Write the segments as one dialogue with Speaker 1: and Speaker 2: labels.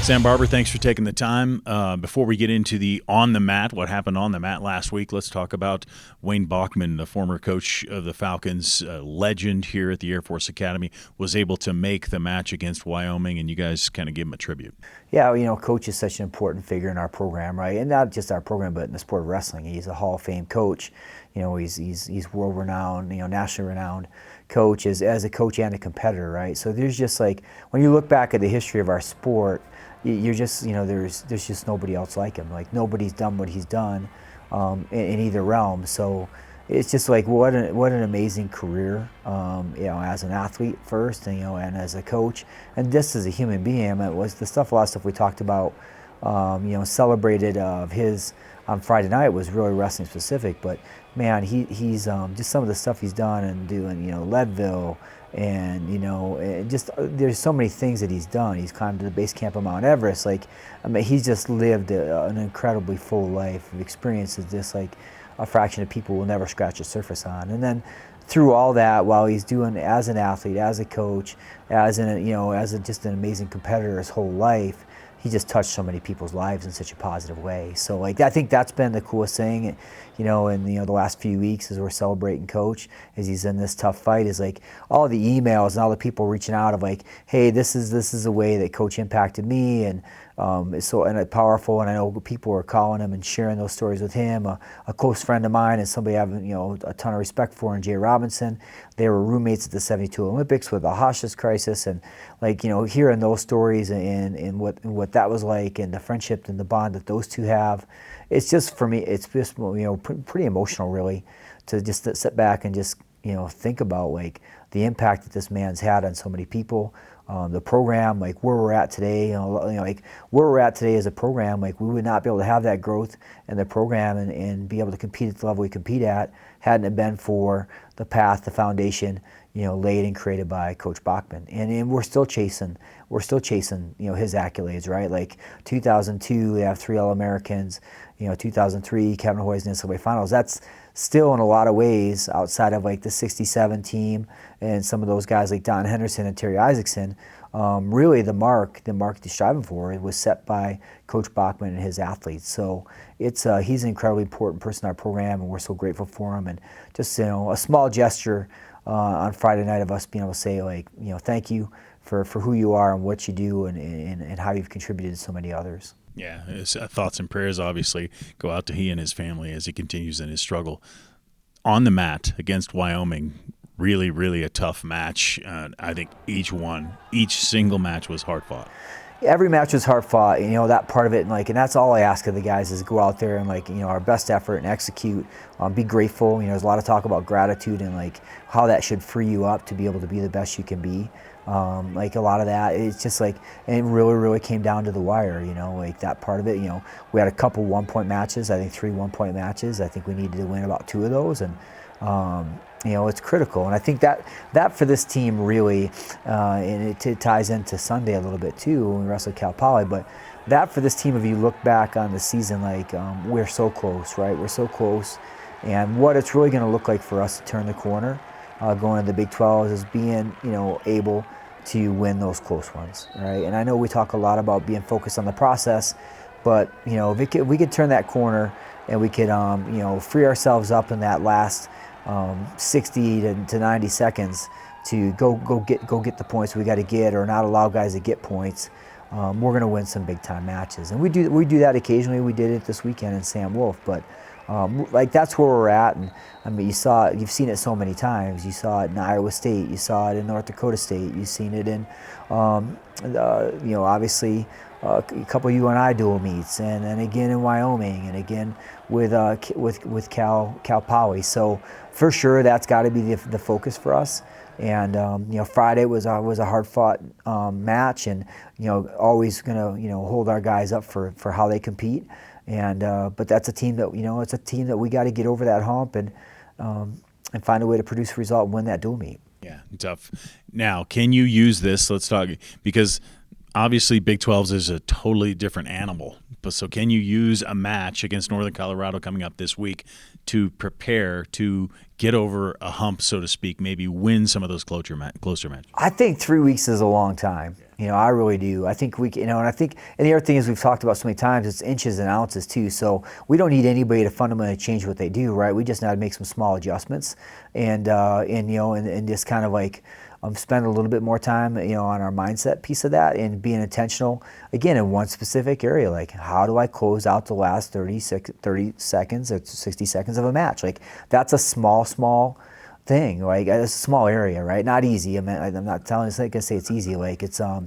Speaker 1: Sam Barber, thanks for taking the time. Before we get into the on the mat, what happened on the mat last week, let's talk about Wayne Bachman, the former coach of the Falcons, legend here at the Air Force Academy, was able to make the match against Wyoming, and you guys kind of give him a tribute.
Speaker 2: Yeah, coach is such an important figure in our program, right? And not just our program, but in the sport of wrestling. He's a Hall of Fame coach. He's world-renowned, nationally renowned coach as a coach and a competitor, right? So there's just like, when you look back at the history of our sport, you're just, there's just nobody else like him. Like, nobody's done what he's done in either realm. So it's just like, what an amazing career, as an athlete first, and as a coach, and just as a human being. It was a lot of stuff we talked about, celebrated of his on Friday night was really wrestling specific. But man, he's just some of the stuff he's done and doing, Leadville. And there's so many things that he's done. He's climbed to the base camp of Mount Everest. He's just lived an incredibly full life of experiences. Just like a fraction of people will never scratch the surface on. And then through all that, while he's doing as an athlete, as a coach, as just an amazing competitor his whole life, he just touched so many people's lives in such a positive way. So I think that's been the coolest thing, in the last few weeks as we're celebrating Coach, as he's in this tough fight, is like all the emails and all the people reaching out of like, hey, this is a way that Coach impacted me, and it's powerful. And I know people are calling him and sharing those stories with him. A close friend of mine and somebody I have a ton of respect for, and Jay Robinson. They were roommates at the '72 Olympics with the hostage crisis, and hearing those stories and what that was like, and the friendship and the bond that those two have. It's just, for me, it's just pretty emotional, really, to just sit back and just think about like the impact that this man's had on so many people. The program, like where we're at today, like where we're at today as a program, like we would not be able to have that growth in the program and be able to compete at the level we compete at hadn't it been for the path, the foundation, laid and created by Coach Bachman. And we're still chasing his accolades, right? Like 2002, they have 3 All-Americans. 2003, Kevin Hoy's in the NCAA finals. That's still in a lot of ways outside of like the '67 team and some of those guys like Don Henderson and Terry Isaacson. Really, the mark they're striving for was set by Coach Bachman and his athletes. So he's an incredibly important person in our program, and we're so grateful for him. And just a small gesture on Friday night of us being able to say like thank you for who you are and what you do and how you've contributed to so many others.
Speaker 1: Yeah, his thoughts and prayers obviously go out to he and his family as he continues in his struggle. On the mat against Wyoming, really, really a tough match. I think each single match was hard fought.
Speaker 2: Every match was hard fought, that part of it, and that's all I ask of the guys is go out there and our best effort and execute, be grateful. There's a lot of talk about gratitude and like how that should free you up to be able to be the best you can be. A lot of that, it's just like, and it really, really came down to the wire, like that part of it. We had a couple 1-point matches, I think 3 1-point matches. I think we needed to win about 2 of those, and it's critical. And I think that for this team really, and it ties into Sunday a little bit too when we wrestled Cal Poly, but that for this team, if you look back on the season, we're so close, right? We're so close, and what it's really going to look like for us to turn the corner going into the Big 12 is being, able to win those close ones, right? And I know we talk a lot about being focused on the process, but if we could turn that corner and we could, free ourselves up in that last 60 to 90 seconds to go get the points we got to get, or not allow guys to get points, we're going to win some big time matches. And we do that occasionally. We did it this weekend in Sam Wolf, but. That's where we're at, and I mean you've seen it so many times. You saw it in Iowa State, you saw it in North Dakota State, you've seen it in obviously a couple of UNI dual meets, and then again in Wyoming, and again with Cal Poly. So for sure that's got to be the focus for us. And Friday was a hard fought match, and always gonna hold our guys up for how they compete. And but that's a team that it's a team that we got to get over that hump and find a way to produce a result and win that dual meet.
Speaker 1: Yeah, tough. Now, can you use this? Let's talk, because obviously Big 12s is a totally different animal. But so can you use a match against Northern Colorado coming up this week to prepare to get over a hump, so to speak, maybe win some of those closer matches?
Speaker 2: I think 3 weeks is a long time. I really do. I think and I think, and the other thing is we've talked about so many times, it's inches and ounces too. So we don't need anybody to fundamentally change what they do, right? We just need to make some small adjustments, and just kind of like spend a little bit more time, on our mindset piece of that, and being intentional again in one specific area. Like, how do I close out the last 30 seconds or 60 seconds of a match? Like, that's a small thing. Like, it's a small area, right? Not easy. I mean, I'm not telling you, like I say, it's easy. Like, it's a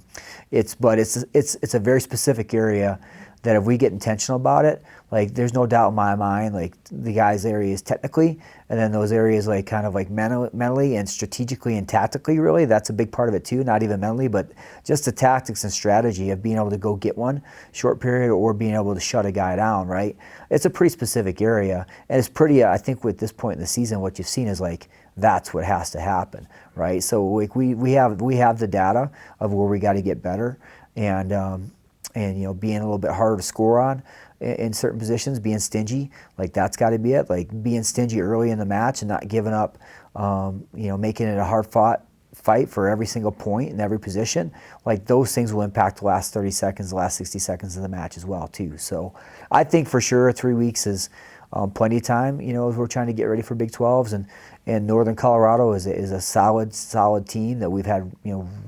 Speaker 2: very specific area that if we get intentional about it, like, there's no doubt in my mind, like, the guys' areas technically, and then those areas like kind of like mentally and strategically and tactically, really, that's a big part of it too. Not even mentally, but just the tactics and strategy of being able to go get one short period or being able to shut a guy down, right? It's a pretty specific area, and it's pretty, I think with this point in the season, what you've seen is like, that's what has to happen, right? So like we have the data of where we got to get better, and being a little bit harder to score on in certain positions, being stingy, like that's got to be it. Like being stingy early in the match and not giving up, making it a hard fought fight for every single point in every position. Like those things will impact the last 30 seconds, the last 60 seconds of the match as well too. So I think for sure 3 weeks is plenty of time, as we're trying to get ready for Big 12s, and Northern Colorado is a solid team that we've had,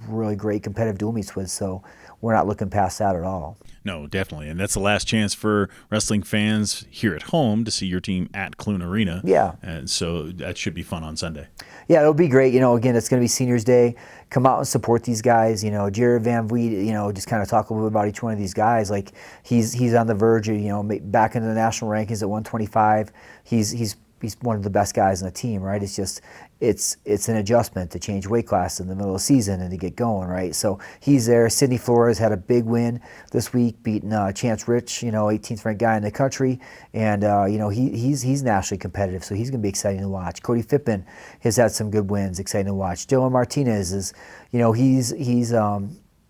Speaker 2: really great competitive dual meets with. So we're not looking past that at all.
Speaker 1: No, definitely. And that's the last chance for wrestling fans here at home to see your team at Clune Arena.
Speaker 2: Yeah.
Speaker 1: And so that should be fun on Sunday.
Speaker 2: Yeah, it'll be great. Again, it's going to be Seniors Day. Come out and support these guys. Jared Van Vliet, just kind of talk a little bit about each one of these guys. Like, he's on the verge of, back into the national rankings at 125. He's one of the best guys on the team, right? It's just, it's an adjustment to change weight class in the middle of the season and to get going, right? So he's there. Sidney Flores had a big win this week, beating Chance Rich, 18th ranked guy in the country, and he's nationally competitive, so he's going to be exciting to watch. Cody Fippen has had some good wins, exciting to watch. Dylan Martinez is,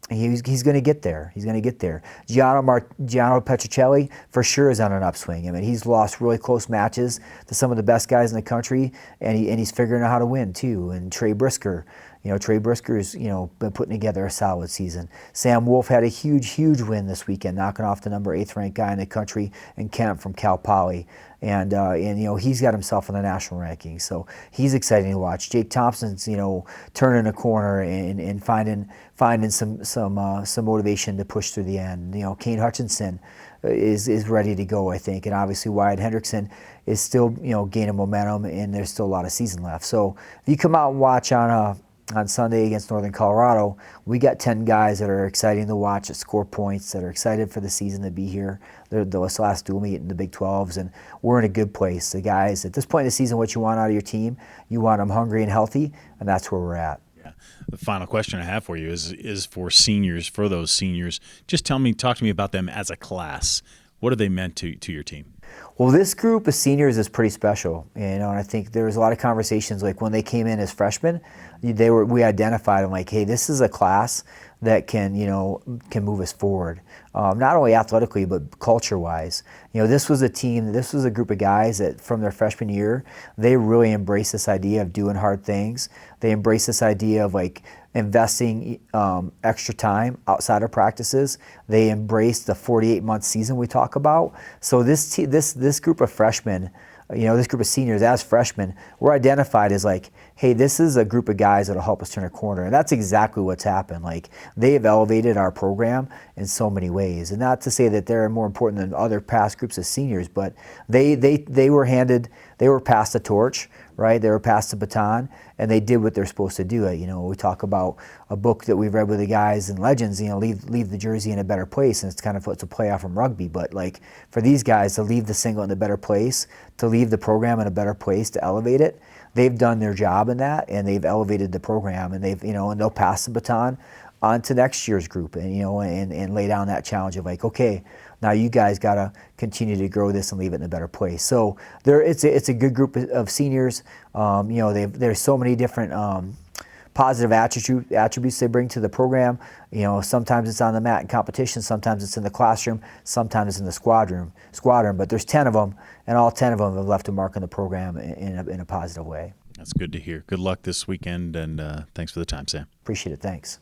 Speaker 2: he's going to get there. He's going to get there. Gianno Petrocelli for sure is on an upswing. I mean, he's lost really close matches to some of the best guys in the country, and he's figuring out how to win too. And Trey Brisker, Trey Brisker's been putting together a solid season. Sam Wolf had a huge win this weekend, knocking off the number 8th ranked guy in the country, and Kemp from Cal Poly. And he's got himself in the national rankings, so he's exciting to watch. Jake Thompson's turning a corner and finding some motivation to push through the end. Kane Hutchinson is ready to go, I think, and obviously Wyatt Hendrickson is still gaining momentum, and there's still a lot of season left. So if you come out and watch on Sunday against Northern Colorado, we got 10 guys that are exciting to watch, that score points, that are excited for the season to be here. They're the last dual meet in the Big 12s, and we're in a good place. The guys, at this point in the season, what you want out of your team, you want them hungry and healthy, and that's where we're at.
Speaker 1: Yeah. The final question I have for you is for seniors, for those seniors. Just talk to me about them as a class. What have they meant to your team?
Speaker 2: Well, this group of seniors is pretty special, and I think there was a lot of conversations, like when they came in as freshmen, we identified them like, hey, this is a class that can move us forward, not only athletically but culture-wise. This was a group of guys that from their freshman year, they really embraced this idea of doing hard things. They embraced this idea of like investing extra time outside of practices. They embraced the 48-month season we talk about. So this group of freshmen, this group of seniors as freshmen, we're identified as like, hey, this is a group of guys that'll help us turn a corner. And that's exactly what's happened. Like, they have elevated our program in so many ways. And not to say that they're more important than other past groups of seniors, but they were passed the torch, right? They were passed the baton, and they did what they're supposed to do. We talk about a book that we've read with the guys and legends, leave the jersey in a better place, and it's a playoff from rugby. But like, for these guys to leave the single in a better place, to leave the program in a better place, to elevate it, they've done their job in that, and they've elevated the program, and and they'll pass the baton on to next year's group, and lay down that challenge of like, okay, now you guys got to continue to grow this and leave it in a better place. So it's a good group of seniors. There's so many different positive attributes they bring to the program. Sometimes it's on the mat in competition, sometimes it's in the classroom, sometimes it's in the squadron. But there's 10 of them, and all 10 of them have left a mark on the program in a positive way.
Speaker 1: That's good to hear. Good luck this weekend, and thanks for the time, Sam.
Speaker 2: Appreciate it. Thanks.